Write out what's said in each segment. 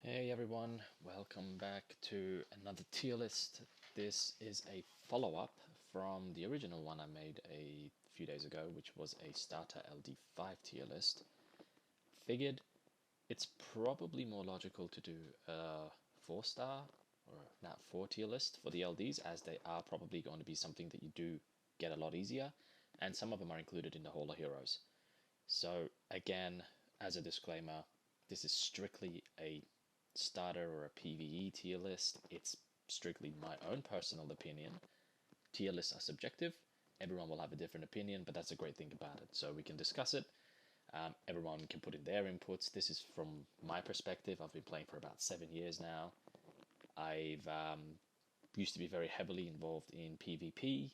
Hey everyone, welcome back to another tier list. This is a follow-up from the original one I made a few days ago, which was a starter LD5 tier list. Figured it's probably more logical to do a 4-star or not 4 tier list for the LDs, as they are probably going to be something that you do get a lot easier, and some of them are included in the Hall of Heroes. So again, as a disclaimer, this is strictly a starter or a PvE tier list. It's strictly my own personal opinion. Tier lists are subjective. Everyone will have a different opinion, but that's a great thing about it. So we can discuss it. Everyone can put in their inputs. This is from my perspective. I've been playing for about 7 years now. I've used to be very heavily involved in PvP,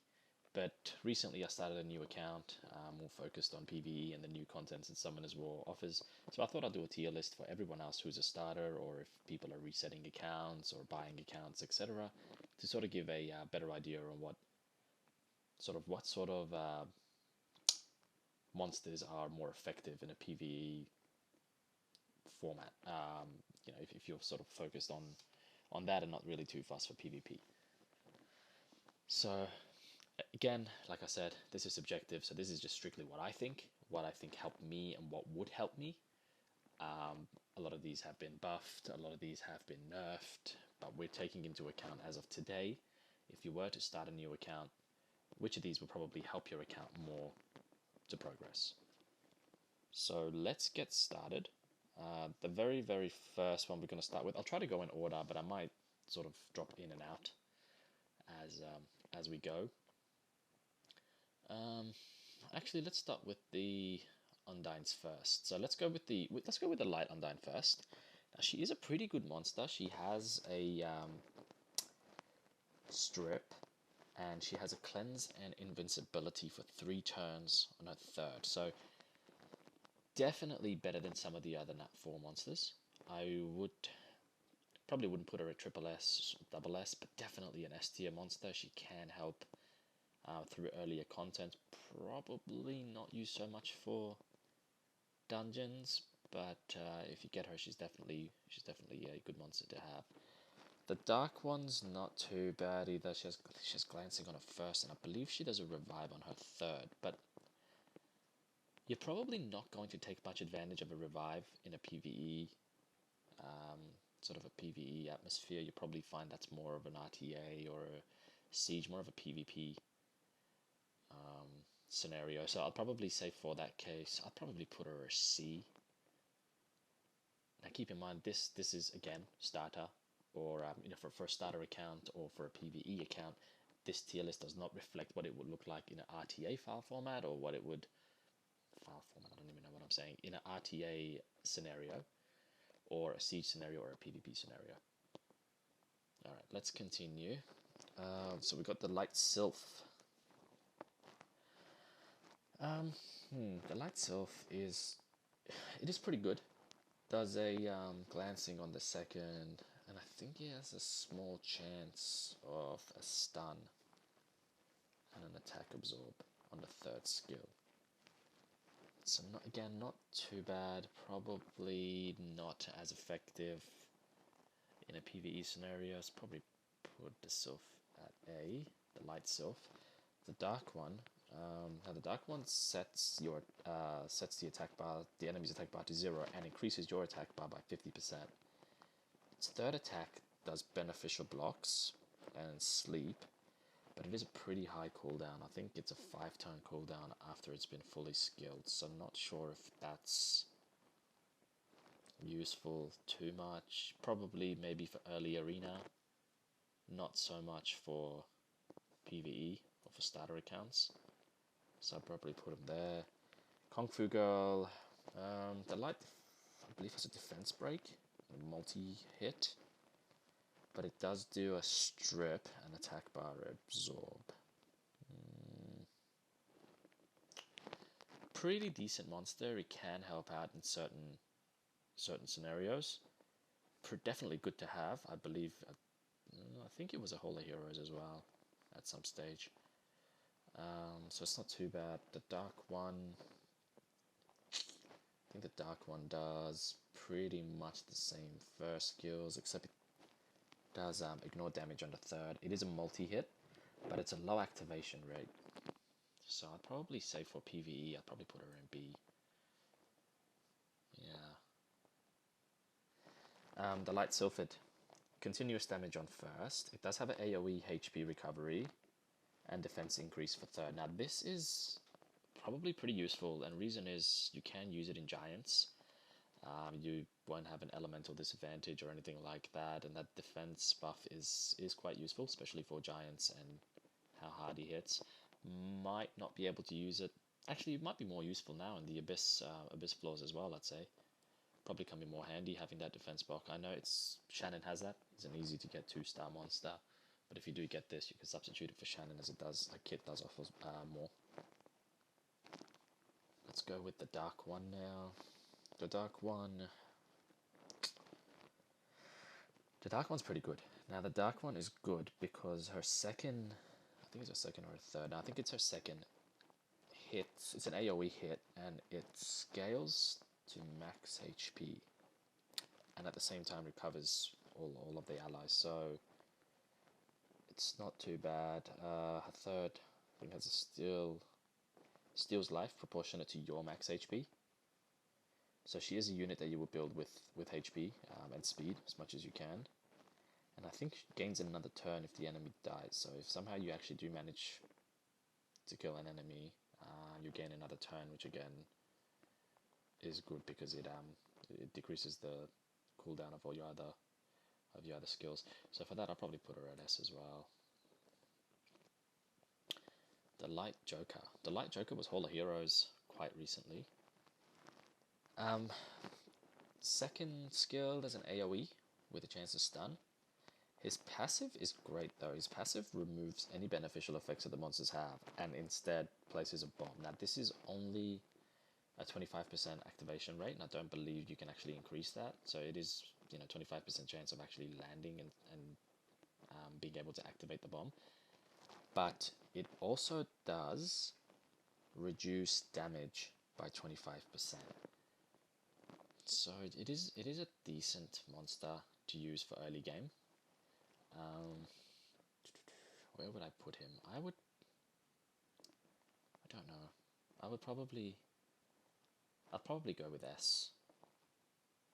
but recently I started a new account, more focused on PvE and the new contents that Summoners War offers. So I thought I'd do a tier list for everyone else who's a starter, or if people are resetting accounts or buying accounts, etc., to sort of give a better idea on what sort of monsters are more effective in a PvE format. If you're sort of focused on that and not really too fussed for PvP. So again, like I said, this is subjective, so this is just strictly what I think helped me and what would help me. A lot of these have been buffed, a lot of these have been nerfed, but we're taking into account as of today, if you were to start a new account, which of these will probably help your account more to progress. So let's get started. The very first one we're going to start with, I'll try to go in order, but I might sort of drop in and out as we go. Actually, let's start with the Undines first. So let's go with the light Undine first. Now she is a pretty good monster. She has a strip, and she has a cleanse and invincibility for 3 turns on her third. So definitely better than some of the other Nat 4 monsters. I would probably wouldn't put her at triple S, double S, but definitely an S tier monster. She can help through earlier content. Probably not used so much for dungeons, but if you get her, she's definitely a good monster to have. The dark one's not too bad either. She has glancing on her first, and I believe she does a revive on her third. But you're probably not going to take much advantage of a revive in a PVE sort of a PVE atmosphere. You probably find that's more of an RTA or a siege, more of a PvP scenario. So I'll probably say for that case, I'll probably put her a C. Now keep in mind this is again starter, or for a starter account or for a PVE account. This tier list does not reflect what it would look like in an RTA file format, or what it would file format. I don't even know what I'm saying, in an RTA scenario, or a siege scenario, or a PvP scenario. All right, let's continue. So we got the light sylph. The light sylph is pretty good. Does a glancing on the second, and I think he has a small chance of a stun and an attack absorb on the third skill. So not too bad. Probably not as effective in a PvE scenario. It's probably put the sylph at A, the light sylph. The dark one. Now the dark one sets the attack bar, the enemy's attack bar to 0, and increases your attack bar by 50%. Its third attack does beneficial blocks and sleep, but it is a pretty high cooldown. I think it's a 5-turn cooldown after it's been fully skilled, so I'm not sure if that's useful too much. Probably maybe for early arena, not so much for PvE or for starter accounts. So I'll probably put him there. Kung Fu Girl, the light, I believe, has a defense break, a multi-hit, but it does do a strip and attack bar absorb. Pretty decent monster. It can help out in certain scenarios. Definitely good to have. I believe, I think it was a Hall of Heroes as well at some stage. So it's not too bad. The dark one, I think the Dark one does pretty much the same first skills, except it does ignore damage on the third. It is a multi-hit, but it's a low activation rate. So I'd probably say for PvE, I'd probably put her in B. Yeah. The Light Sylphid. Continuous damage on first. It does have an AoE HP recovery and defense increase for third. Now this is probably pretty useful, and reason is you can use it in giants. You won't have an elemental disadvantage or anything like that, and that defense buff is quite useful, especially for giants and how hard he hits. Might not be able to use it. Actually, it might be more useful now in the abyss floors as well. I'd say probably come in more handy having that defense buff. I know Shannon has that. It's an easy to get 2-star monster, but if you do get this, you can substitute it for Shannon, as it does. Like Kit does offer more. Let's go with the Dark one now. The Dark one. The Dark one's pretty good. Now the Dark one is good because her second, I think it's her second or her third. No, I think it's her second hit. It's an AoE hit, and it scales to max HP, and at the same time recovers all of the allies. So it's not too bad. Her third, I think, has a steals life proportionate to your max HP. So she is a unit that you will build with HP and speed as much as you can. And I think she gains another turn if the enemy dies. So if somehow you actually do manage to kill an enemy, you gain another turn, which again is good because it decreases the cooldown of all your other skills. So for that, I'll probably put her at S as well. The Light Joker. The Light Joker was Hall of Heroes quite recently. Second skill, there's an AoE with a chance to stun. His passive is great though. His passive removes any beneficial effects that the monsters have and instead places a bomb. Now this is only a 25% activation rate, and I don't believe you can actually increase that. So it is, 25% chance of actually landing and being able to activate the bomb. But it also does reduce damage by 25%. So it is a decent monster to use for early game. Where would I put him? I don't know. I'd probably go with S.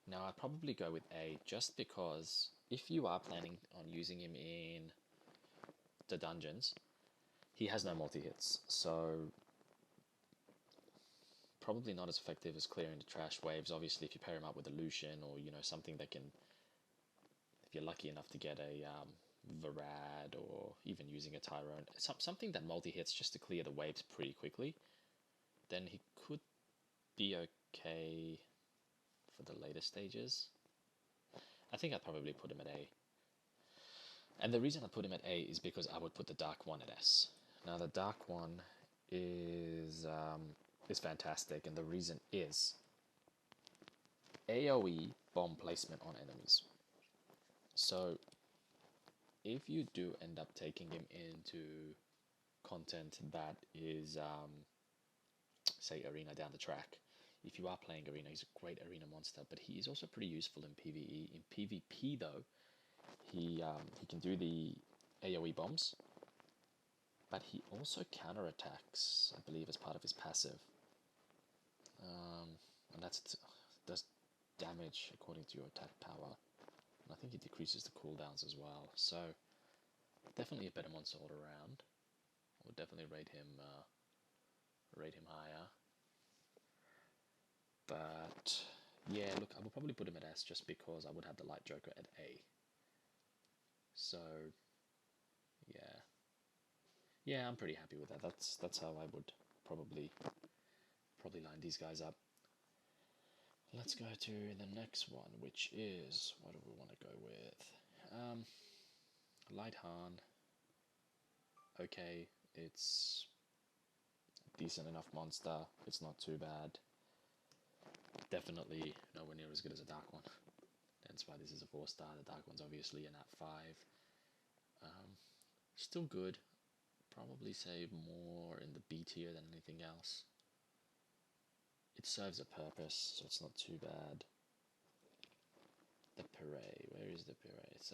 Now I'd probably go with A just because if you are planning on using him in the dungeons, he has no multi-hits, so probably not as effective as clearing the trash waves. Obviously, if you pair him up with a Lucian or something that can, if you're lucky enough to get a Varad or even using a Tyrone, something that multi-hits just to clear the waves pretty quickly, then he could be okay for the later stages. I think I'd probably put him at A. And the reason I put him at A is because I would put the Dark one at S. Now the Dark one is fantastic, and the reason is AoE bomb placement on enemies. So if you do end up taking him into content that is, say, Arena down the track, if you are playing Arena, he's a great Arena monster, but he is also pretty useful in PvE. In PvP though, he can do the AoE bombs, but he also counterattacks, I believe, as part of his passive. And does damage according to your attack power. And I think it decreases the cooldowns as well. So definitely a better monster all around. I would definitely rate him higher. But yeah, look, I would probably put him at S just because I would have the Light Joker at A. So yeah, I'm pretty happy with that. That's how I would probably line these guys up. Let's go to the next one, which is, what do we want to go with? Light Han. Okay, it's a decent enough monster. It's not too bad. Definitely nowhere near as good as a Dark one. That's why this is a 4-star. The Dark one's obviously an at 5. Still good. Probably say more in the B tier than anything else. it serves a purpose, so it's not too bad. The Puree, where is the Puree? It's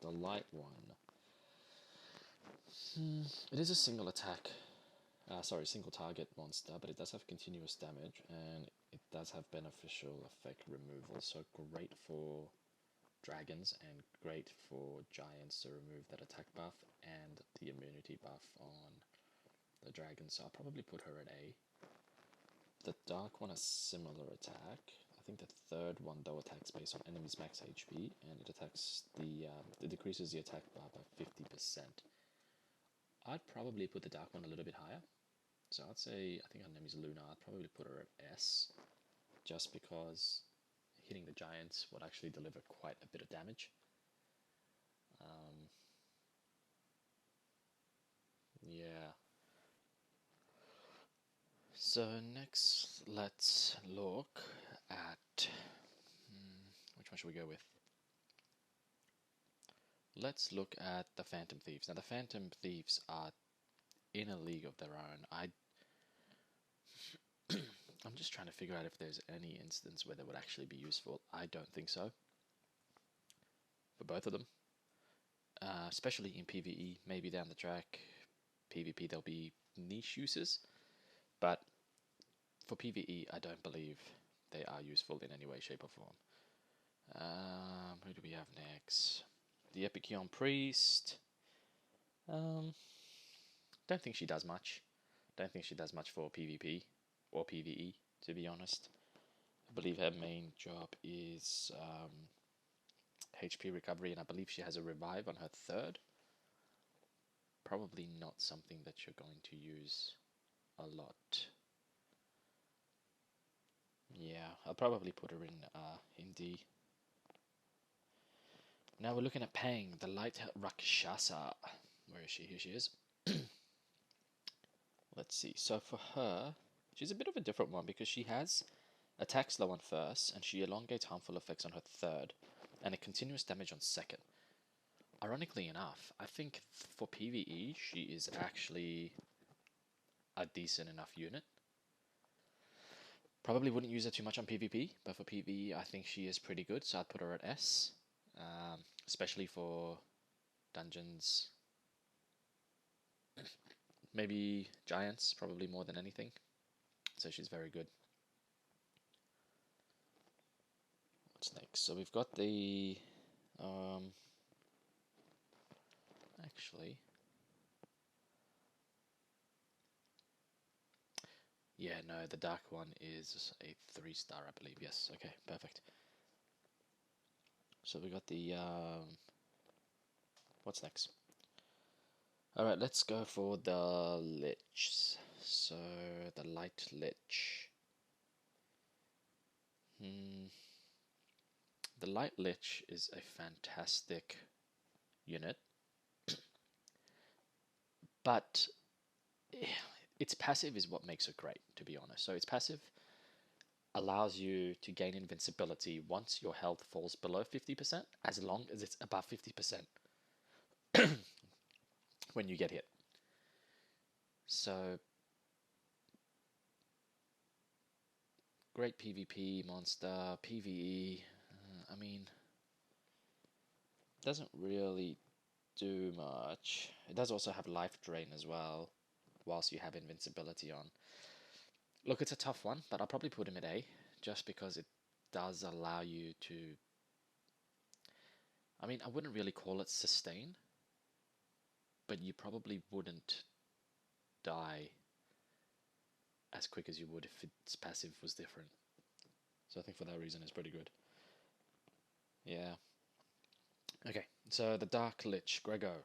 the light one. It is a single attack, single target monster, but it does have continuous damage, and it does have beneficial effect removal, so great for dragons and great for giants to remove that attack buff and the immunity buff on the dragon, so I'll probably put her at A. The dark one has similar attack. I think the third one though attacks based on enemies max HP, and it attacks it decreases the attack bar by 50%. I'd probably put the dark one a little bit higher. So I'd say, I think her name is Luna, I'd probably put her at S, just because hitting the giants would actually deliver quite a bit of damage. Yeah. So next, let's look at, which one should we go with? Let's look at the Phantom Thieves. Now the Phantom Thieves are in a league of their own. I'm just trying to figure out if there's any instance where they would actually be useful. I don't think so. For both of them. Especially in PvE, maybe down the track. PvP there'll be niche uses. But for PvE, I don't believe they are useful in any way, shape or form. Who do we have next? The Epicure Priest. Don't think she does much. Don't think she does much for PvP or PvE, to be honest. I believe her main job is HP recovery, and I believe she has a revive on her third. Probably not something that you're going to use a lot. Yeah, I'll probably put her in D. Now we're looking at Pang, the Light Rakshasa. Where is she? Here she is. Let's see. So for her, she's a bit of a different one because she has attack slow on first, and she elongates harmful effects on her third, and a continuous damage on second. Ironically enough, I think for PvE, she is actually a decent enough unit. Probably wouldn't use her too much on PvP, but for PvE, I think she is pretty good, so I'd put her at S. Especially for dungeons. Maybe giants, probably more than anything. So she's very good. What's next? So we've got the... actually... Yeah, no, the dark one is a 3-star, I believe. Yes, okay, perfect. So we got the... what's next? Alright, let's go for the Lich. So, the Light Lich. The Light Lich is a fantastic unit. But its passive is what makes it great, to be honest. So its passive allows you to gain invincibility once your health falls below 50%, as long as it's above 50% when you get hit. So, great PvP monster, PvE, I mean, doesn't really do much. It does also have life drain as well, whilst you have invincibility on. Look, it's a tough one, but I'll probably put him at A, just because it does allow you to... I mean, I wouldn't really call it sustain, but you probably wouldn't die as quick as you would if its passive was different. So I think for that reason it's pretty good. Yeah. Okay, so the Dark Lich, Grego.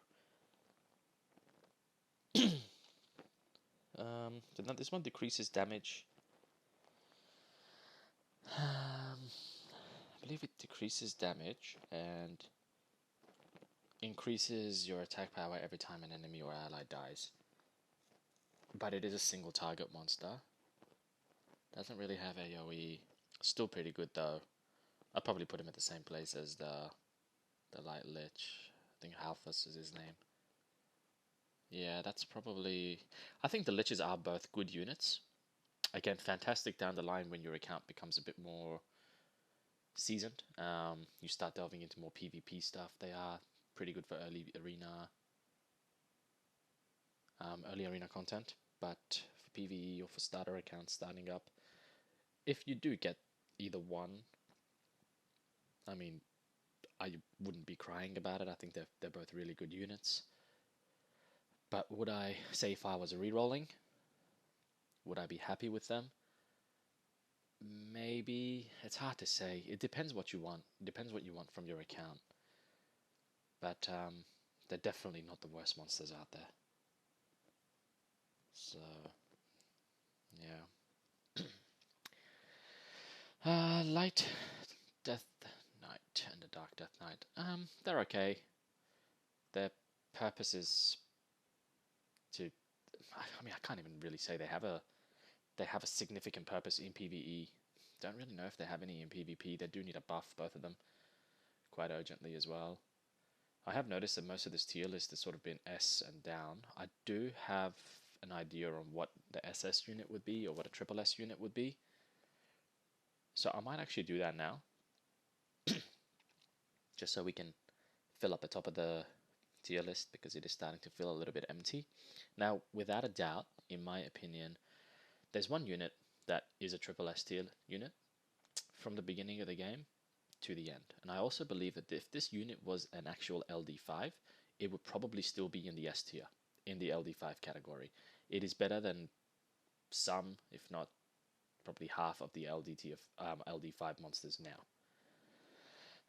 So now this one decreases damage. I believe it decreases damage and increases your attack power every time an enemy or ally dies. But it is a single target monster. Doesn't really have AoE. Still pretty good though. I'd probably put him at the same place as the Light Lich. I think Halphus is his name. Yeah, that's probably... I think the Liches are both good units. Again, fantastic down the line when your account becomes a bit more seasoned. You start delving into more PvP stuff. They are pretty good for early arena content, but for PvE or for starter accounts starting up, if you do get either one, I mean, I wouldn't be crying about it. I think they're both really good units. But would I say if I was re-rolling, would I be happy with them? Maybe. It's hard to say. It depends what you want. It depends what you want from your account. But they're definitely not the worst monsters out there. So, yeah. Light Death Knight and the Dark Death Knight. They're okay. Their purpose is to. I mean, I can't even really say they have a significant purpose in PvE. Don't really know if they have any in PvP. They do need a buff, both of them, quite urgently as well. I have noticed that most of this tier list has sort of been S and down. I do have an idea on what the SS unit would be or what a triple S unit would be. So I might actually do that now, just so we can fill up the top of the tier list, because it is starting to feel a little bit empty. Now, without a doubt, in my opinion, there's one unit that is a triple S tier unit from the beginning of the game to the end. And I also believe that if this unit was an actual LD5, it would probably still be in the S tier, in the LD5 category. It is better than some, if not probably half of the LD5 monsters now.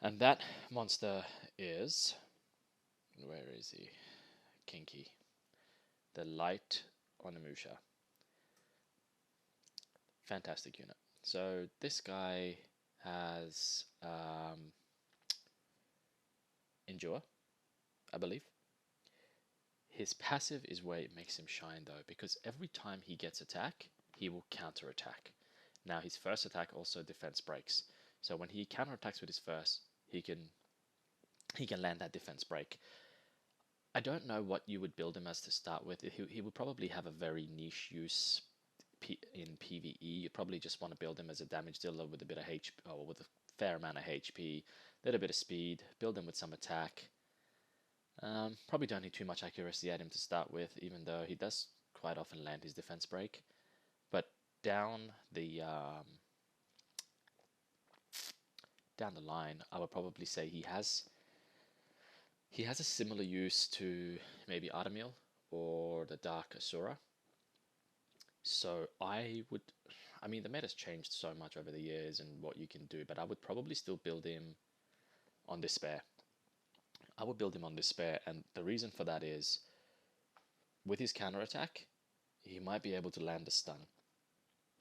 And that monster is, where is he? Kinky. The Light Onimusha. Fantastic unit. So this guy has Endure, I believe. His passive is where it makes him shine though, because every time he gets attack, he will counter attack. Now his first attack also defense breaks. So when he counter attacks with his first, he can land that defense break. I don't know what you would build him as to start with. He would probably have a very niche use in PvE. You probably just want to build him as a damage dealer with a bit of HP, or with a fair amount of HP, a little bit of speed, build him with some attack. Probably don't need too much accuracy at him to start with, even though he does quite often land his defense break. But down the line, I would probably say he has a similar use to maybe Artemil or the Dark Asura. So I mean, the meta's changed so much over the years and what you can do, but I would probably still build him on Despair. I would build him on Despair, and the reason for that is, with his counter attack, he might be able to land a stun.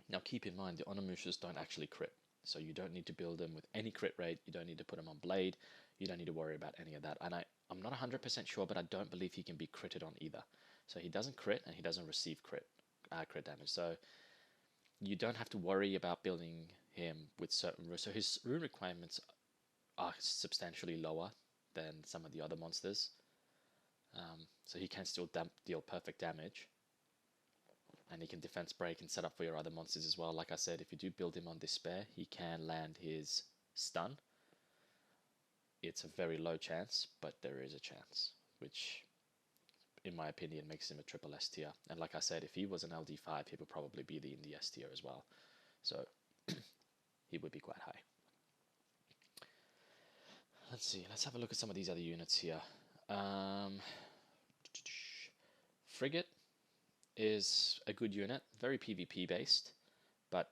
Now keep in mind, the Onimushas don't actually crit, so you don't need to build them with any crit rate, you don't need to put them on Blade, you don't need to worry about any of that. And I'm not 100% sure, but I don't believe he can be critted on either. So he doesn't crit, and he doesn't receive crit damage. So you don't have to worry about building him with certain runes. So his rune requirements are substantially lower than some of the other monsters. So he can still deal perfect damage. And he can defense break and set up for your other monsters as well. Like I said, if you do build him on Despair, he can land his stun. It's a very low chance, but there is a chance, which, in my opinion, makes him a triple S tier. And like I said, if he was an LD5, he would probably be in the S tier as well. So he would be quite high. Let's see, let's have a look at some of these other units here. Frigate is a good unit, very PvP based, but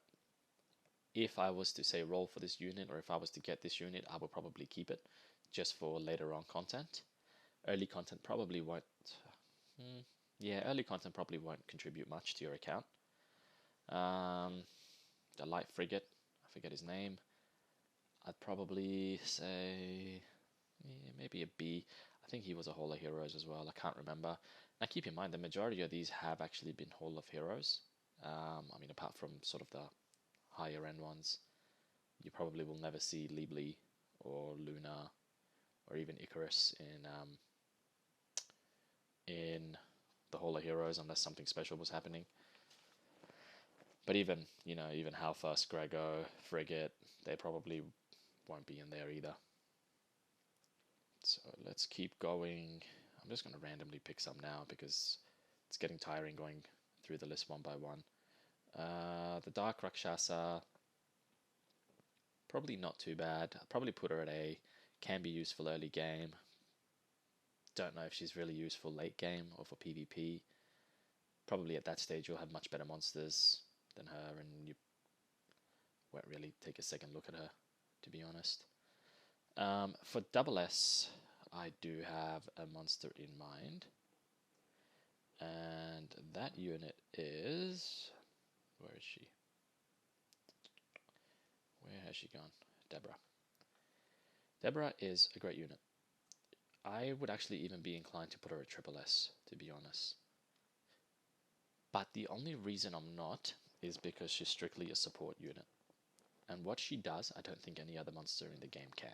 if I was to say roll for this unit, or if I was to get this unit, I would probably keep it just for later on content. Early content probably won't, early content probably won't contribute much to your account. The Light Frigate, I forget his name, I'd probably say maybe a B. I think he was a Hall of Heroes as well, I can't remember. Now keep in mind, the majority of these have actually been Hall of Heroes. I mean, apart from sort of the higher end ones, you probably will never see Libli or Luna or even Icarus in the Hall of Heroes unless something special was happening. But even, you know, even Halfa, Scraggo, Frigate, they probably won't be in there either. So let's keep going. I'm just going to randomly pick some now because it's getting tiring going through the list one by one. The Dark Rakshasa, probably not too bad. I'll probably put her at A. Can be useful early game. Don't know if she's really useful late game or for PvP. Probably at that stage you'll have much better monsters than her, and you won't really take a second look at her, to be honest. For double S, I do have a monster in mind, and that unit is... where is she? Where has she gone? Deborah. Deborah is a great unit. I would actually even be inclined to put her at triple S, to be honest. But the only reason I'm not is because she's strictly a support unit. And what she does, I don't think any other monster in the game can.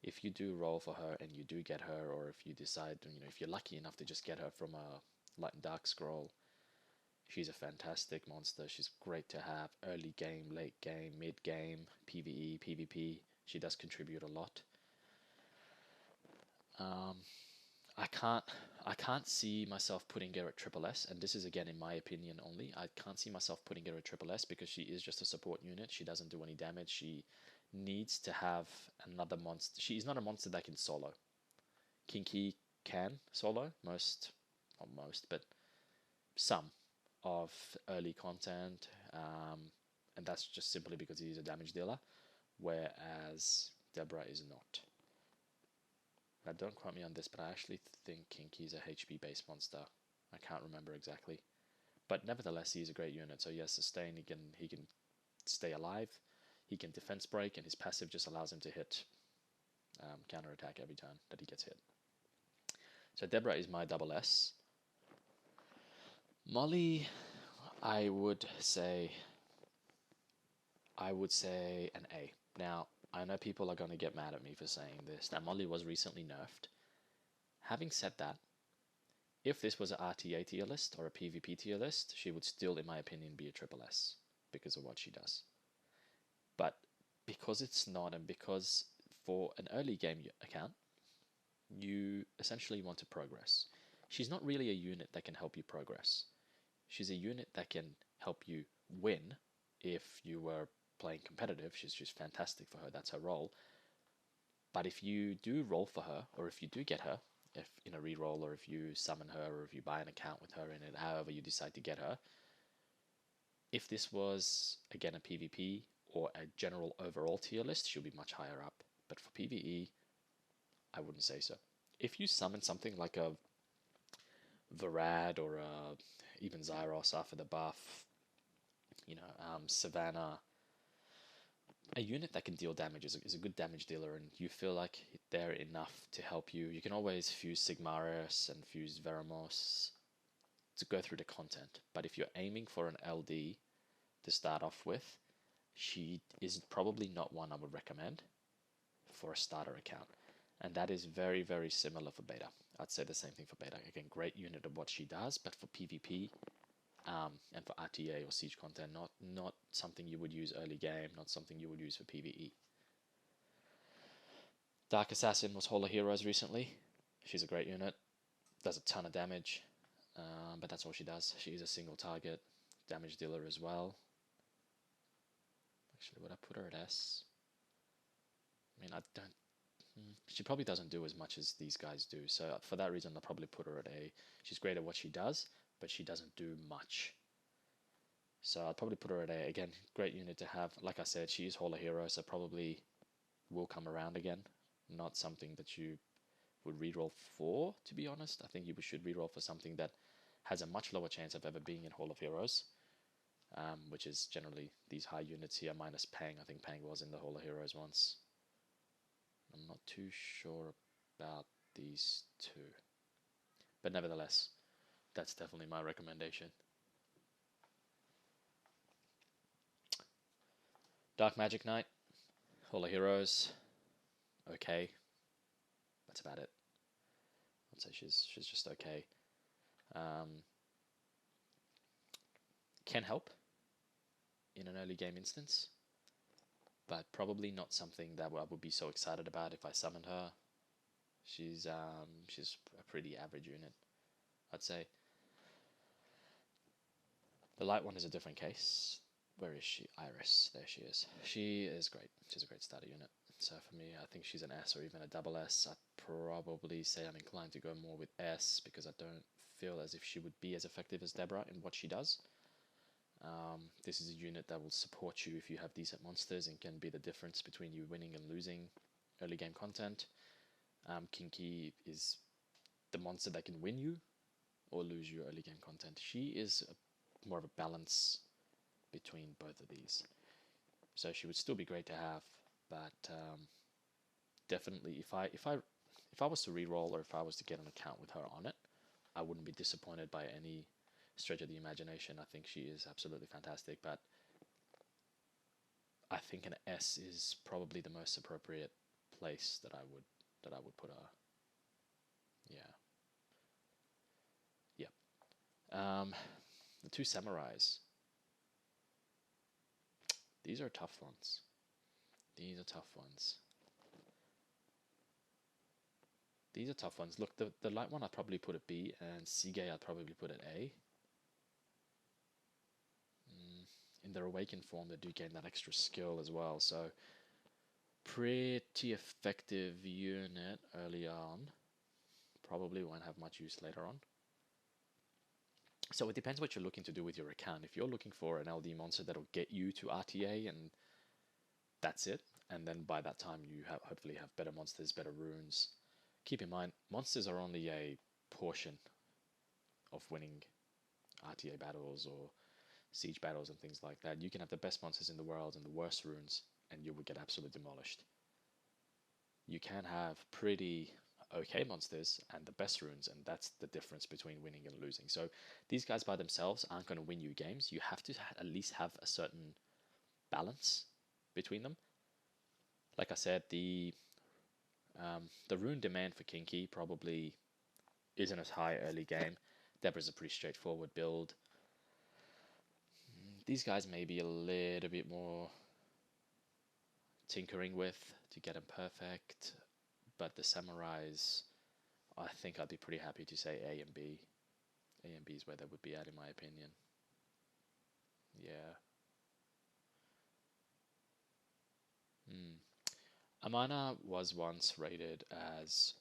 If you do roll for her and you do get her, or if you decide, you know, if you're lucky enough to just get her from a Light and Dark scroll, she's a fantastic monster. She's great to have early game, late game, mid game, PvE, PvP. She does contribute a lot. I can't see myself putting her at triple S, and this is again in my opinion only. I can't see myself putting her at triple S because she is just a support unit. She doesn't do any damage. She needs to have another monster. She's not a monster that can solo. Kinky can solo not most, but some of early content, and that's just simply because he's a damage dealer, whereas Deborah is not. Now, don't quote me on this, but I actually think Kinky's a HP based monster. I can't remember exactly, but nevertheless, he's a great unit. So yes, sustain. He can stay alive. He can defense break, and his passive just allows him to hit counter attack every turn that he gets hit. So Deborah is my double S. Molly, I would say an A. Now, I know people are going to get mad at me for saying this. Now, Molly was recently nerfed. Having said that, if this was an RTA tier list or a PvP tier list, she would still, in my opinion, be a triple S because of what she does. But because it's not, and because for an early game account, you essentially want to progress. She's not really a unit that can help you progress. She's a unit that can help you win if you were playing competitive. She's just fantastic for her. That's her role. But if you do roll for her, or if you do get her, if in a reroll, or if you summon her, or if you buy an account with her in it, however you decide to get her, if this was, again, a PvP or a general overall tier list, she'll be much higher up. But for PvE, I wouldn't say so. If you summon something like a Varad or even Zyros after the buff, you know, Savannah, a unit that can deal damage is a good damage dealer, and you feel like they're enough to help you. You can always fuse Sigmaris and fuse Veramos to go through the content. But if you're aiming for an LD to start off with, she is probably not one I would recommend for a starter account. And that is very, very similar for beta. I'd say the same thing for beta. Again, great unit of what she does, but for PvP and for RTA or siege content, not something you would use early game, not something you would use for PvE. Dark Assassin was Hall of Heroes recently. She's a great unit, does a ton of damage, but that's all she does. She is a single target damage dealer as well. Actually, would I put her at S? I mean, I don't. She probably doesn't do as much as these guys do, so for that reason I'll probably put her at A. She's great at what she does, but she doesn't do much. So I'd probably put her at A. Again, great unit to have. Like I said, she is Hall of Heroes, so probably will come around again. Not something that you would reroll for, to be honest. I think you should reroll for something that has a much lower chance of ever being in Hall of Heroes, which is generally these high units here, minus Pang. I think Pang was in the Hall of Heroes once. I'm not too sure about these two. But nevertheless, that's definitely my recommendation. Dark Magic Knight, Hall of Heroes, okay. That's about it. I'd say she's just okay. Can help. in an early game instance, but probably not something that I would be so excited about if I summoned her. She's a pretty average unit, I'd say. The light one is a different case. Where is she? Iris. There she is. She is great. She's a great starter unit. So for me, I think she's an S or even a double S. I'd probably say I'm inclined to go more with S because I don't feel as if she would be as effective as Deborah in what she does. This is a unit that will support you if you have decent monsters and can be the difference between you winning and losing early game content. Kinky is the monster that can win you or lose your early game content. She is more of a balance between both of these. So she would still be great to have, but definitely if I was to reroll or if I was to get an account with her on it, I wouldn't be disappointed by any stretch of the imagination. I think she is absolutely fantastic, but I think an S is probably the most appropriate place that I would put her. Yeah. Yep. The two samurais. These are tough ones. These are tough ones. These are tough ones. Look, the light one I'd probably put at B, and Sige I'd probably put at A. In their awakened form, they do gain that extra skill as well. So, pretty effective unit early on. Probably won't have much use later on. So it depends what you're looking to do with your account. If you're looking for an LD monster that'll get you to RTA and that's it, and then by that time you hopefully have better monsters, better runes. Keep in mind, monsters are only a portion of winning RTA battles or siege battles and things like that. You can have the best monsters in the world and the worst runes, and you will get absolutely demolished. You can have pretty okay monsters and the best runes, and that's the difference between winning and losing. So these guys by themselves aren't going to win you games. You have to at least have a certain balance between them. Like I said, the rune demand for Kinky probably isn't as high early game. Deborah's a pretty straightforward build. These guys may be a little bit more tinkering with to get them perfect, but the samurais, I think I'd be pretty happy to say A and B. A and B is where they would be at, in my opinion. Yeah. Amana was once rated as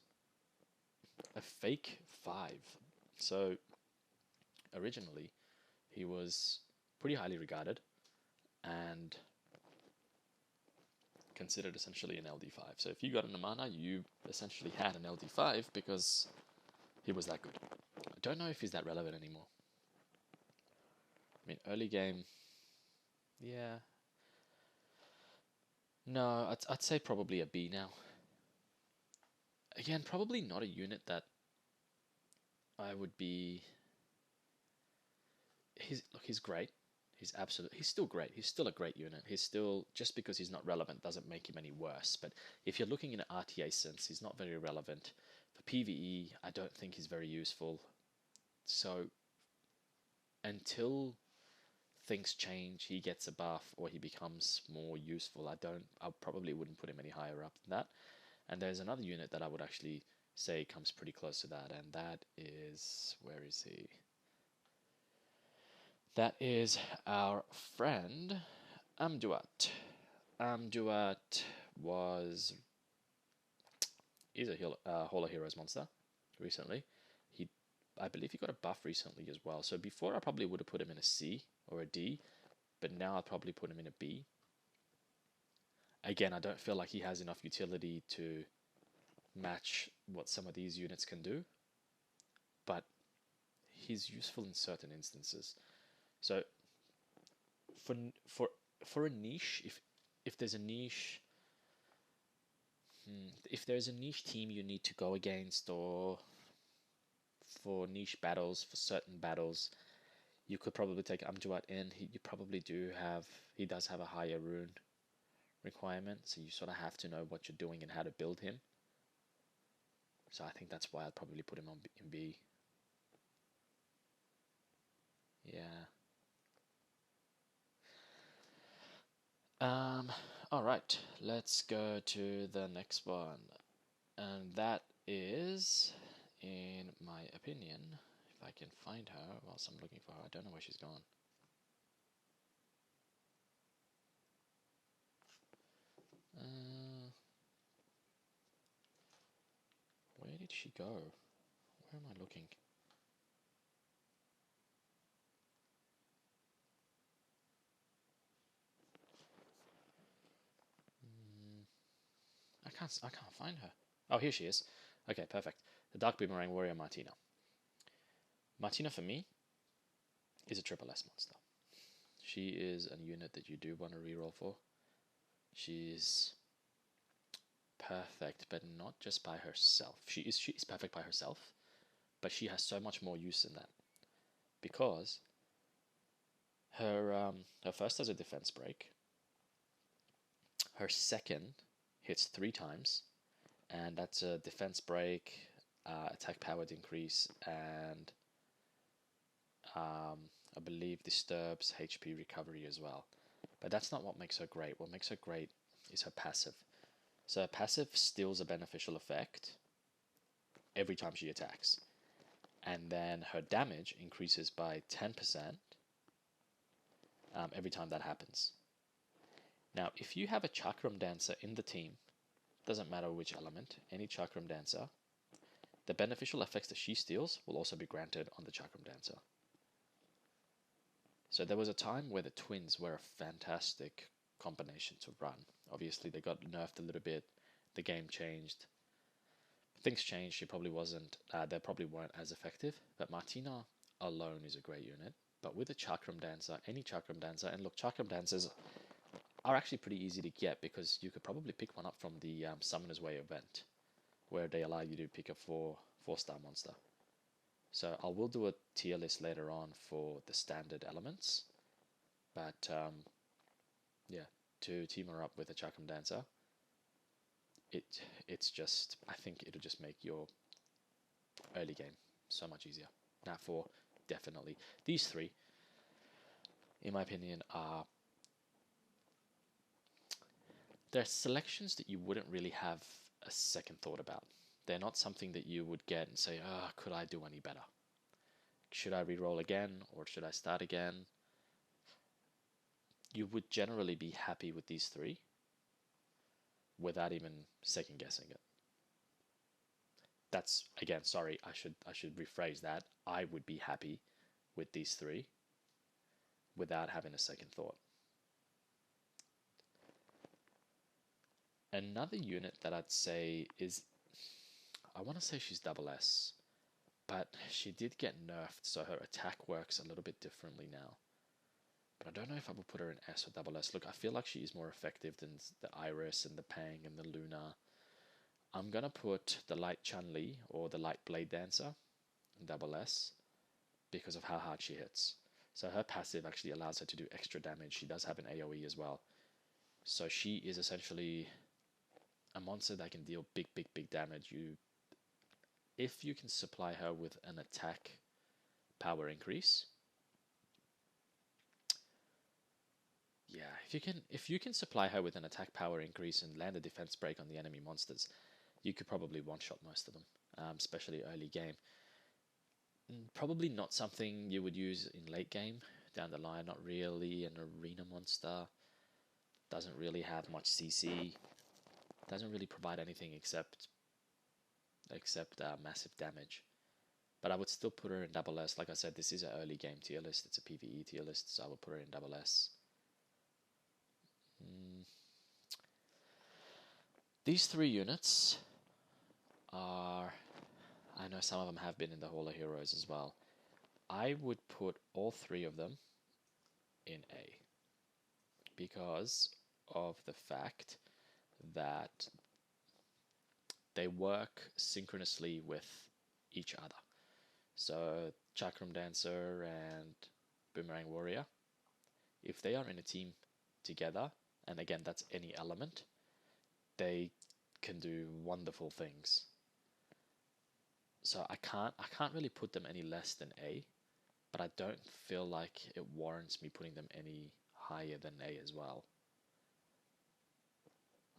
a fake 5. So originally he was pretty highly regarded and considered essentially an LD5. So if you got an Amana, you essentially had an LD5 because he was that good. I don't know if he's that relevant anymore. I mean, early game, yeah. No, I'd say probably a B now. Again, probably not a unit that I would be. He's great. He's still great. He's still a great unit. He's still, just because he's not relevant doesn't make him any worse. But if you're looking in an RTA sense, he's not very relevant. For PvE, I don't think he's very useful. So until things change, he gets a buff or he becomes more useful, I probably wouldn't put him any higher up than that. And there's another unit that I would actually say comes pretty close to that, and that is, where is he? That is our friend Amduat. Amduat is a Hall of Heroes monster recently. I believe he got a buff recently as well. So before I probably would have put him in a C or a D, but now I'd probably put him in a B. Again, I don't feel like he has enough utility to match what some of these units can do, but he's useful in certain instances. So for a niche, if there's a niche, if there's a niche team you need to go against, or for niche battles, for certain battles, you could probably take Amduat in. He does have a higher rune requirement, so you sort of have to know what you're doing and how to build him. So I think that's why I'd probably put him in B. Yeah. All right, let's go to the next one, and that is, in my opinion, if I can find her whilst I'm looking for her. I don't know where she's gone. Where did she go? Where am I looking? I can't find her. Oh, here she is. Okay, perfect. The Dark Boomerang Warrior Martina. Martina for me is a triple S monster. She is a unit that you do want to reroll for. She's perfect, but not just by herself. She is perfect by herself, but she has so much more use than that because her first has a defense break. Her second hits 3 times, and that's a defense break, attack powered increase, and I believe disturbs HP recovery as well. But that's not what makes her great. What makes her great is her passive. So her passive steals a beneficial effect every time she attacks. And then her damage increases by 10% every time that happens. Now, if you have a Chakram Dancer in the team, doesn't matter which element, any Chakram Dancer, the beneficial effects that she steals will also be granted on the Chakram Dancer. So there was a time where the twins were a fantastic combination to run. Obviously, they got nerfed a little bit. The game changed. Things changed. She probably wasn't. They probably weren't as effective. But Martina alone is a great unit. But with a Chakram Dancer, any Chakram Dancer, and look, Chakram Dancers are actually pretty easy to get because you could probably pick one up from the Summoner's Way event, where they allow you to pick a 4-star monster. So I will do a tier list later on for the standard elements, but yeah, to team her up with a Chakram Dancer, it's just, I think it'll just make your early game so much easier. Now for definitely these three, in my opinion, they're selections that you wouldn't really have a second thought about. They're not something that you would get and say, oh, could I do any better? Should I reroll again or should I start again? You would generally be happy with these three without even second guessing it. That's, again, sorry, I should rephrase that. I would be happy with these three without having a second thought. Another unit that I'd say is, I want to say she's double S, but she did get nerfed, so her attack works a little bit differently now. But I don't know if I would put her in S or double S. Look, I feel like she is more effective than the Iris and the Pang and the Luna. I'm going to put the Light Chun-Li or the Light Blade Dancer in double S because of how hard she hits. So her passive actually allows her to do extra damage. She does have an AoE as well. So she is essentially a monster that can deal big damage. If you can supply her with an attack power increase, yeah, if you can supply her with an attack power increase and land a defense break on the enemy monsters, you could probably one-shot most of them, especially early game. Probably not something you would use in late game down the line. Not really an arena monster. Doesn't really have much CC. Doesn't really provide anything except massive damage. But I would still put her in double S. Like I said, this is an early game tier list. It's a PvE tier list, so I would put her in double S. These three units are, I know some of them have been in the Hall of Heroes as well. I would put all three of them in A because of the fact that they work synchronously with each other. So Chakram Dancer and Boomerang Warrior, if they are in a team together, and again that's any element, they can do wonderful things. So I can't really put them any less than A, but I don't feel like it warrants me putting them any higher than A as well.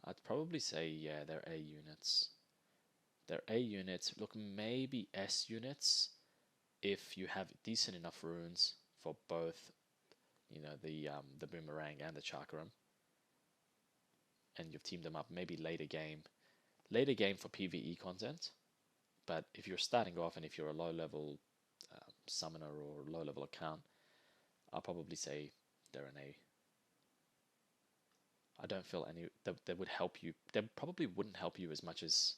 I'd probably say, yeah, they're A units. They're A units. Look, maybe S units if you have decent enough runes for both, the boomerang and the chakram, and you've teamed them up. Maybe later game for PvE content. But if you're starting off and if you're a low level summoner or low level account, I'll probably say they're an A. I don't feel any that would help you. They probably wouldn't help you as much as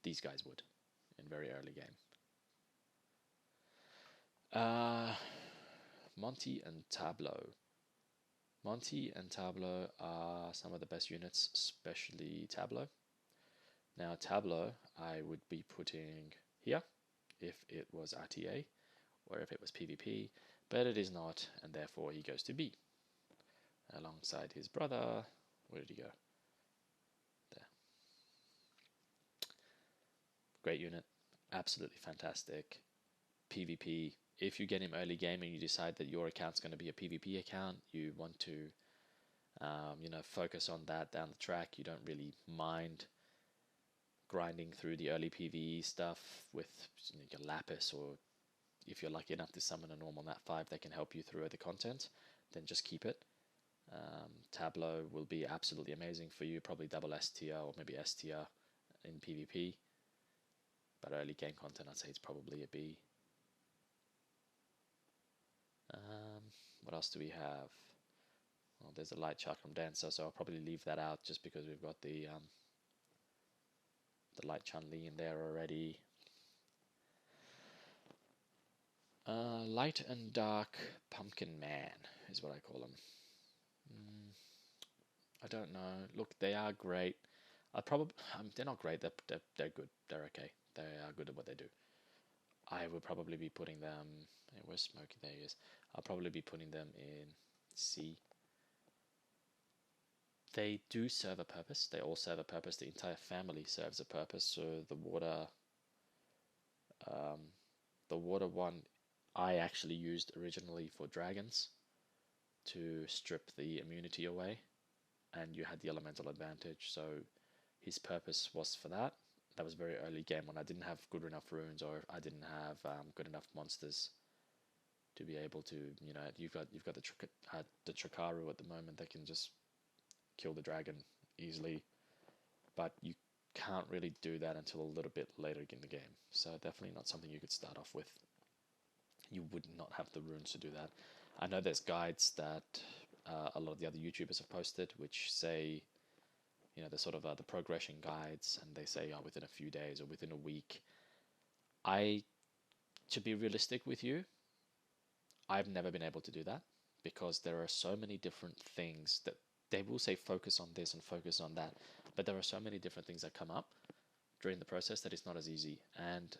these guys would in very early game. Monty and Tableau. Monty and Tableau are some of the best units, especially Tableau. Now Tableau I would be putting here if it was RTA or if it was PvP, but it is not, and therefore he goes to B alongside his brother. Where did he go? There. Great unit, absolutely fantastic. PvP, if you get him early game and you decide that your account's going to be a PvP account, you want to focus on that down the track. You don't really mind grinding through the early PvE stuff with your Lapis, or if you're lucky enough to summon a normal Nat 5 that can help you through the content, then just keep it. Tableau will be absolutely amazing for you, probably double S tier or maybe S tier in PvP. But early game content, I'd say it's probably a B. What else do we have? Well, there's a light chakram dancer, so I'll probably leave that out just because we've got the light Chun-Li in there already. Light and dark pumpkin man is what I call them. I don't know. Look, they are great. They're not great. They're good. They're okay. They are good at what they do. I would probably be putting them. Where's Smokey? There he is. I'll probably be putting them in C. They do serve a purpose. They all serve a purpose. The entire family serves a purpose. So the water one, I actually used originally for dragons to strip the immunity away, and you had the elemental advantage. So his purpose was for that. That was very early game when I didn't have good enough runes, or I didn't have good enough monsters to be able to, you've got the Trakaru at the moment that can just kill the dragon easily, but you can't really do that until a little bit later in the game. So definitely not something you could start off with. You would not have the runes to do that. I know there's guides that a lot of the other YouTubers have posted, which say, the sort of the progression guides, and they say within a few days or within a week. To be realistic with you, I've never been able to do that because there are so many different things that they will say focus on this and focus on that, but there are so many different things that come up during the process that it's not as easy. And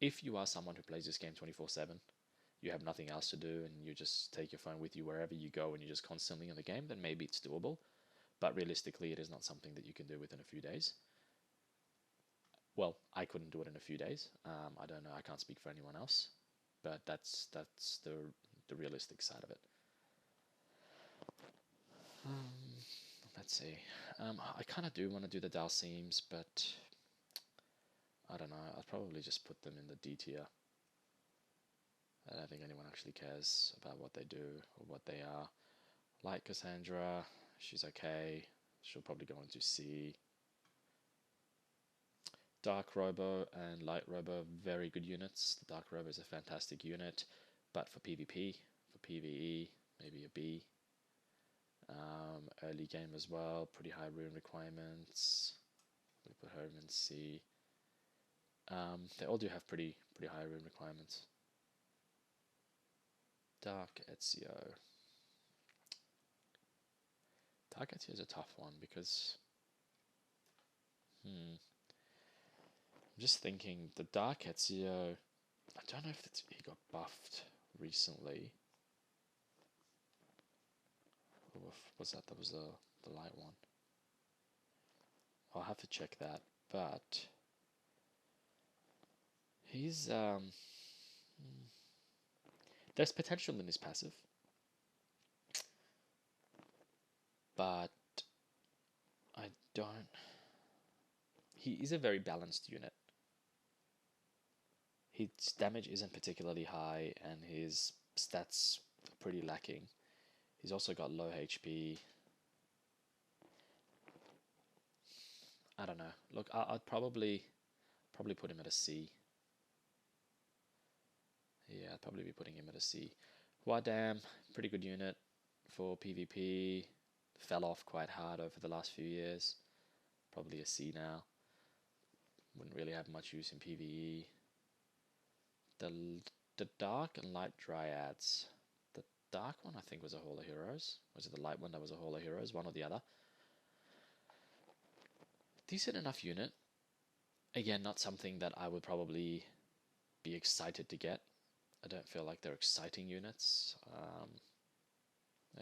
if you are someone who plays this game 24/7, you have nothing else to do and you just take your phone with you wherever you go and you're just constantly in the game, then maybe it's doable. But realistically, it is not something that you can do within a few days. Well, I couldn't do it in a few days. I don't know. I can't speak for anyone else, but that's the realistic side of it. Let's see. I kind of do want to do the Dalseems, but I don't know. I'll probably just put them in the D tier. I don't think anyone actually cares about what they do or what they are. Light Cassandra, she's okay. She'll probably go into C. Dark Robo and Light Robo, very good units. The Dark Robo is a fantastic unit, but for PvP, for PvE, maybe a B. Early game as well, pretty high rune requirements. We put her in C. They all do have pretty high rune requirements. Dark Ezio. Dark Ezio is a tough one because I'm just thinking the Dark Ezio, I don't know if he got buffed recently. Or was that was the light one? I'll have to check that, but he's there's potential in his passive, but I don't. He is a very balanced unit. His damage isn't particularly high, and his stats are pretty lacking. He's also got low HP. I don't know. Look, I'd probably put him at a C. Yeah, I'd probably be putting him at a C. Huadam, pretty good unit for PvP. Fell off quite hard over the last few years. Probably a C now. Wouldn't really have much use in PvE. The Dark and Light Dryads. The Dark one I think was a Hall of Heroes. Was it the Light one that was a Hall of Heroes? One or the other. Decent enough unit. Again, not something that I would probably be excited to get. I don't feel like they're exciting units.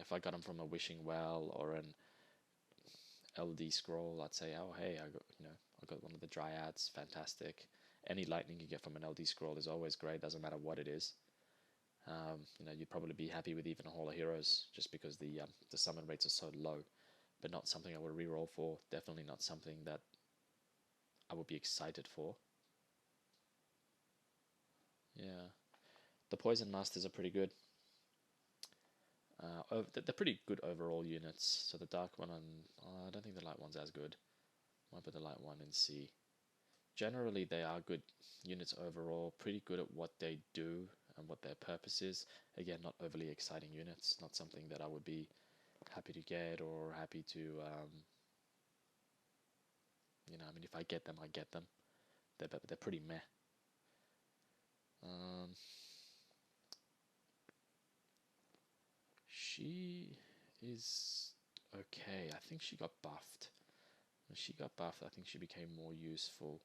If I got them from a Wishing Well or an LD Scroll, I'd say, oh hey, I got one of the Dryads, fantastic. Any lightning you get from an LD Scroll is always great, doesn't matter what it is. You'd probably be happy with even a Hall of Heroes just because the summon rates are so low, but not something I would reroll for. Definitely not something that I would be excited for. Yeah, the Poison Masters are pretty good. They're pretty good overall units. So the Dark one I don't think the Light one's as good. Might put the Light one in C. Generally, they are good units overall. Pretty good at what they do and what their purpose is. Again, not overly exciting units. Not something that I would be happy to get or happy to. If I get them, I get them. They're pretty meh. She is okay. I think she got buffed. When she got buffed, I think she became more useful.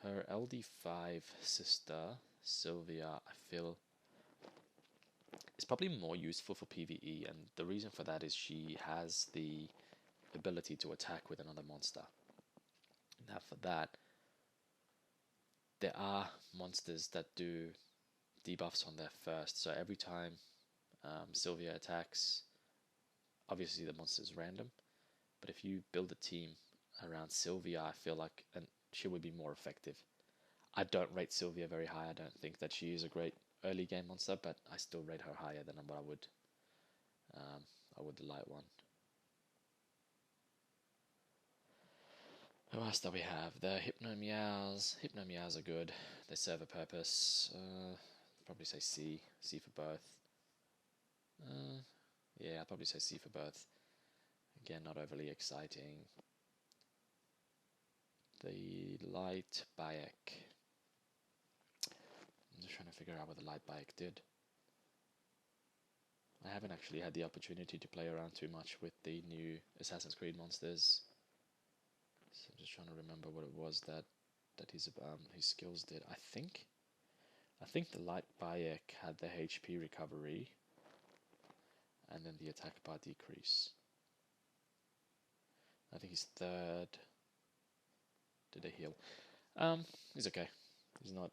Her LD5 sister, Sylvia, I feel is probably more useful for PvE, and the reason for that is she has the ability to attack with another monster. Now for that, there are monsters that do debuffs on their first, so every time Sylvia attacks, obviously the monster is random, but if you build a team around Sylvia, I feel like she would be more effective. I don't rate Sylvia very high. I don't think that she is a great early game monster, but I still rate her higher than what I would the Light one. Who else do we have? The Hypno-Meows. Hypno-Meows are good. They serve a purpose. Probably say C. C for both. Yeah, I'd probably say C for both. Again, not overly exciting. The Light Bayek. I'm just trying to figure out what the Light Bayek did. I haven't actually had the opportunity to play around too much with the new Assassin's Creed monsters. So I'm just trying to remember what it was that his skills did. I think the Light Bayek had the HP recovery and then the attack bar decrease. I think he's third. Did a heal? He's okay. He's not.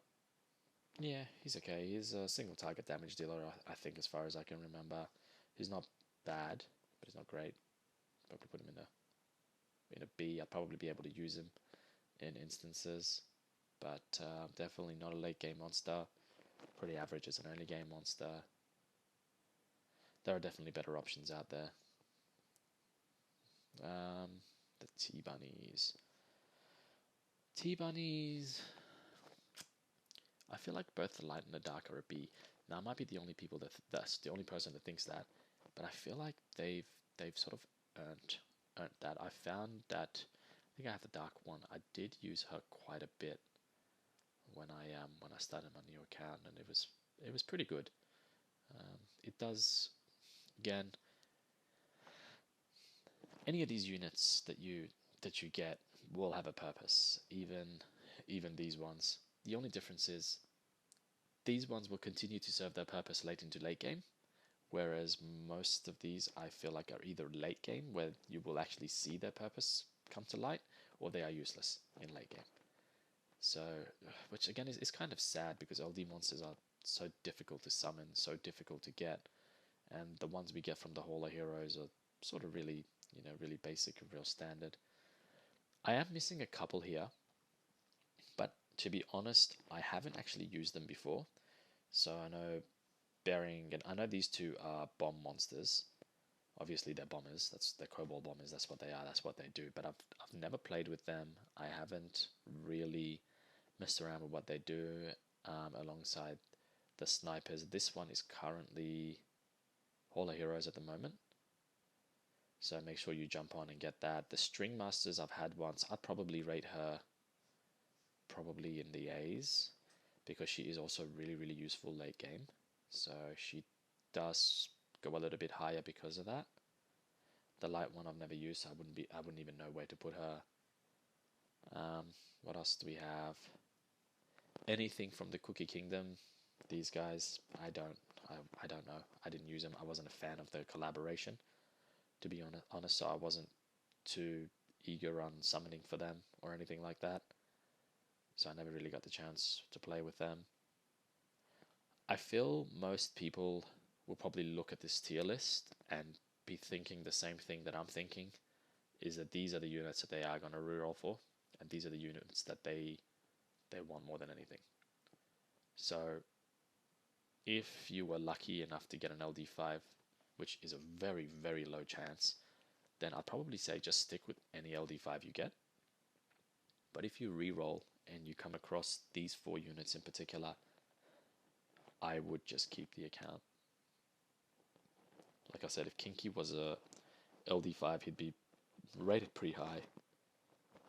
Yeah, he's okay. He's a single target damage dealer, I think, as far as I can remember. He's not bad, but he's not great. Probably put him in a B. I'll probably be able to use him in instances, but definitely not a late game monster. Pretty average as an early game monster. There are definitely better options out there. The T-Bunnies. T-Bunnies. I feel like both the Light and the Dark are a B. Now I might be the only that's the only person that thinks that, but I feel like they've sort of earned that. I found that I think I have the Dark one. I did use her quite a bit when I started my new account, and it was pretty good. It does, again, any of these units that you get will have a purpose. Even these ones. The only difference is these ones will continue to serve their purpose late into late game, whereas most of these I feel like are either late game, where you will actually see their purpose come to light, or they are useless in late game. So, which again is kind of sad, because LD monsters are so difficult to summon, so difficult to get, and the ones we get from the Hall of Heroes are sort of really, really basic and real standard. I am missing a couple here, but to be honest, I haven't actually used them before. So I know Bering, and I know these two are bomb monsters. Obviously, they're bombers. They're Cobalt bombers. That's what they are. That's what they do. But I've never played with them. I haven't really messed around with what they do alongside the snipers. This one is currently Hall of Heroes at the moment. So make sure you jump on and get that. The String Masters I've had once. I'd probably rate her probably in the A's because she is also really, really useful late game. So she does go a little bit higher because of that. The light one I've never used, so I wouldn't even know where to put her. What else do we have? Anything from the Cookie Kingdom. These guys, I don't know. I didn't use them. I wasn't a fan of the collaboration, to be honest. So I wasn't too eager on summoning for them or anything like that. So I never really got the chance to play with them. I feel most people will probably look at this tier list and be thinking the same thing that I'm thinking, is that these are the units that they are going to reroll for, and these are the units that they want more than anything. So if you were lucky enough to get an LD5, which is a very, very low chance, then I'd probably say just stick with any LD5 you get. But if you reroll and you come across these 4 units in particular, I would just keep the account. Like I said, if Kinky was a LD5, he'd be rated pretty high,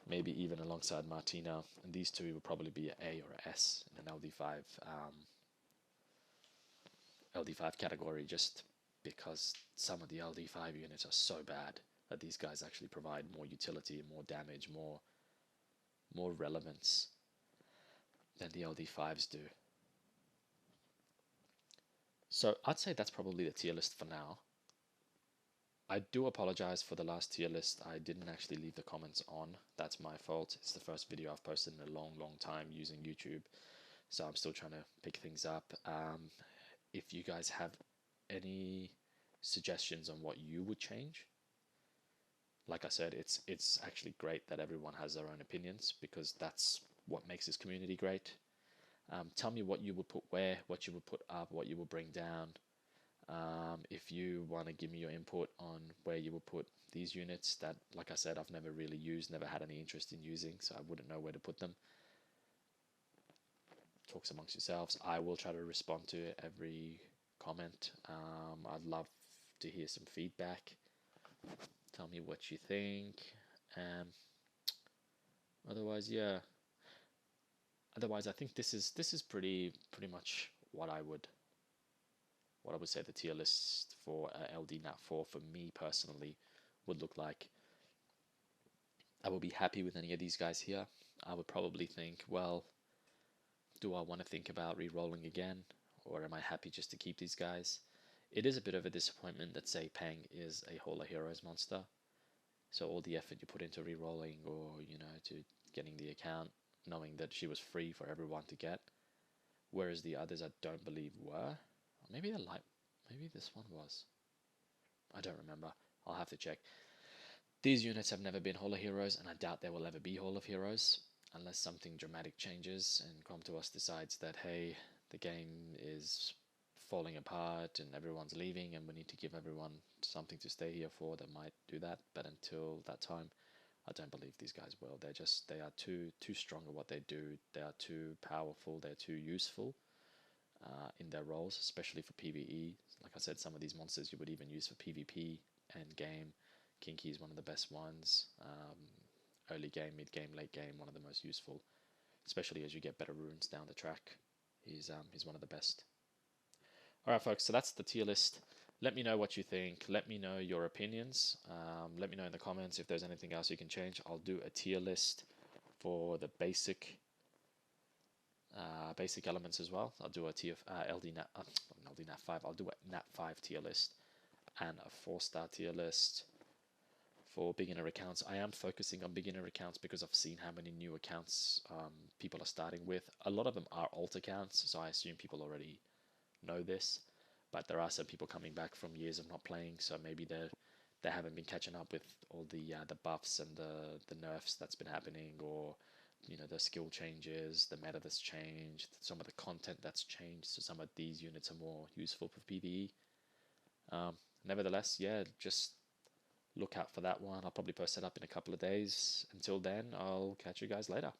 maybe even alongside Martina, and these two would probably be an A or an S in an LD5 category, just because some of the LD5 units are so bad that these guys actually provide more utility, more damage, more relevance than the LD5s do. So I'd say that's probably the tier list for now. I do apologize for the last tier list. I didn't actually leave the comments on. That's my fault. It's the first video I've posted in a long, long time using YouTube, so I'm still trying to pick things up. If you guys have any suggestions on what you would change, like I said, it's actually great that everyone has their own opinions, because that's what makes this community great. Tell me what you would put where, what you would put up, what you would bring down. If you want to give me your input on where you would put these units that, like I said, I've never really used, never had any interest in using, so I wouldn't know where to put them. Talks amongst yourselves. I will try to respond to every comment. I'd love to hear some feedback. Tell me what you think. Otherwise, yeah. Otherwise, I think this is pretty much what I would say the tier list for LD Nat 4 for me personally would look like. I would be happy with any of these guys here. I would probably think, well, do I want to think about re-rolling again, or am I happy just to keep these guys? It is a bit of a disappointment that, say, Pang is a Hall of Heroes monster, so all the effort you put into re-rolling, or to getting the account, knowing that she was free for everyone to get, whereas the others I don't believe were. Maybe this one was. I don't remember. I'll have to check. These units have never been Hall of Heroes, and I doubt they will ever be Hall of Heroes, unless something dramatic changes and Comtuos decides that, hey, the game is falling apart and everyone's leaving and we need to give everyone something to stay here for. They might do that, but until that time, I don't believe these guys will. They are too strong at what they do. They are too powerful. They're too useful in their roles, especially for PvE. Like I said, some of these monsters you would even use for PvP and game. Kinky is one of the best ones. Early game, mid game, late game, one of the most useful, especially as you get better runes down the track. He's one of the best. All right, folks. So that's the tier list. Let me know what you think. Let me know your opinions. Let me know in the comments if there's anything else you can change. I'll do a tier list for the basic elements as well. I'll do a tier LD Nat, LD Nat 5. I'll do a Nat 5 tier list and a 4-star tier list for beginner accounts. I am focusing on beginner accounts because I've seen how many new accounts people are starting with. A lot of them are alt accounts, so I assume people already know this, but there are some people coming back from years of not playing, so maybe they're they haven't been catching up with all the buffs and the nerfs that's been happening, or the skill changes, the meta that's changed, some of the content that's changed. So some of these units are more useful for PvE. Nevertheless, yeah, just look out for that one. I'll probably post it up in a couple of days. Until then, I'll catch you guys later.